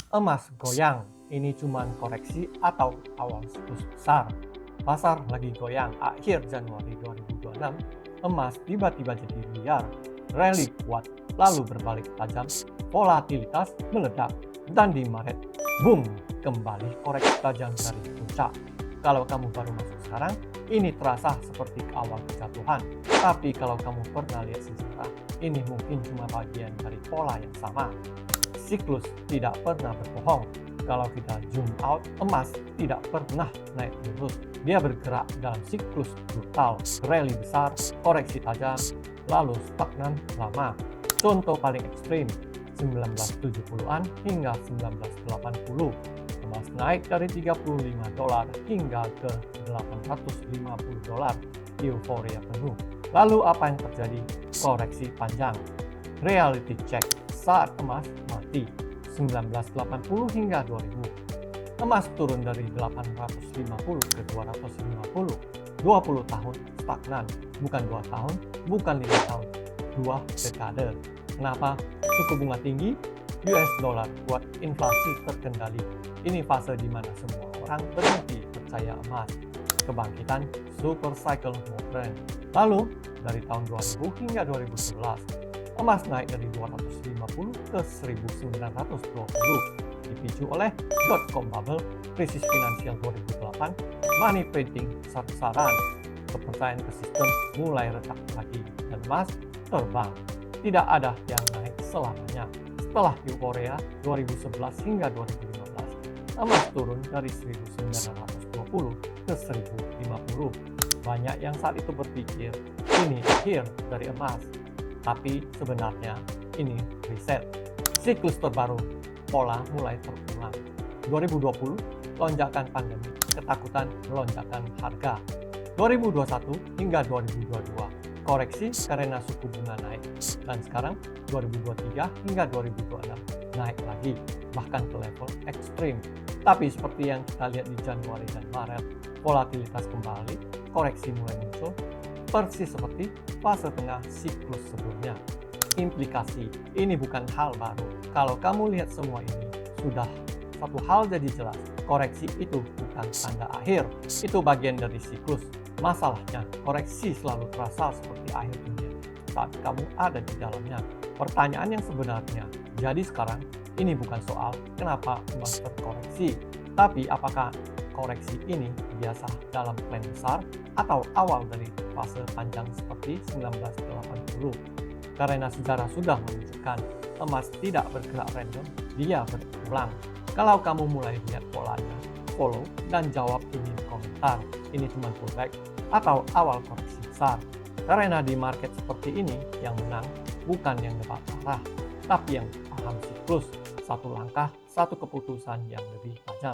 Emas goyang, ini cuman koreksi atau awal siklus besar? Pasar lagi goyang akhir Januari 2026, emas tiba-tiba jadi liar, rally kuat, lalu berbalik tajam, volatilitas meledak, dan di Maret, boom, kembali koreksi tajam dari puncak. Kalau kamu baru masuk sekarang, ini terasa seperti awal kejatuhan. Tapi kalau kamu pernah lihat sejarah, ini mungkin cuma bagian dari pola yang sama. Siklus tidak pernah berbohong. Kalau kita zoom out, emas tidak pernah naik lurus. Dia bergerak dalam siklus brutal, rally besar, koreksi tajam, lalu stagnan lama. Contoh paling ekstrim, 1970-an hingga 1980. Emas naik dari $35 hingga ke $850. Euforia penuh. Lalu apa yang terjadi? Koreksi panjang. Reality check saat emas mati 1980 hingga 2000. Emas turun dari 850 ke 250. 20 tahun stagnan, bukan 2 tahun, bukan 5 tahun, 2 dekade. Kenapa? Suku bunga tinggi, US dollar kuat, inflasi terkendali. Ini fase di mana semua orang berhenti percaya emas. Kebangkitan super cycle modern. Lalu dari tahun 2000 hingga 2011, emas naik dari 250 ke 1920, dipicu oleh dot-com bubble, krisis finansial 2008, money printing besar-besaran, kepercayaan ke sistem mulai retak lagi, dan emas terbang. Tidak ada yang naik selamanya. Setelah euforia 2011 hingga 2015, emas turun dari 1920 ke 1050. Banyak yang saat itu berpikir ini akhir dari emas. Tapi sebenarnya ini reset. Siklus terbaru, pola mulai terulang. 2020, lonjakan pandemi, ketakutan melonjakkan harga. 2021 hingga 2022, koreksi karena suku bunga naik. Dan sekarang 2023 hingga 2026 naik lagi, bahkan ke level ekstrim. Tapi seperti yang kita lihat di Januari dan Maret, volatilitas kembali, koreksi mulai muncul, persis seperti fase tengah siklus sebelumnya. Implikasi, ini bukan hal baru. Kalau kamu lihat semua ini, sudah satu hal jadi jelas. Koreksi itu bukan tanda akhir, itu bagian dari siklus. Masalahnya, koreksi selalu terasa seperti akhir dunia saat kamu ada di dalamnya. Pertanyaan yang sebenarnya, jadi sekarang ini bukan soal kenapa emas terkoreksi, tapi apakah koreksi ini biasa dalam plan besar atau awal dari fase panjang seperti 1980. Karena sejarah sudah menunjukkan emas tidak bergerak random, dia berulang. Kalau kamu mulai lihat polanya, follow dan jawab ini di komentar. Ini cuma pullback atau awal koreksi besar. Karena di market seperti ini, yang menang bukan yang nebak arah, tapi yang paham siklus. Satu langkah, satu keputusan yang lebih tajam.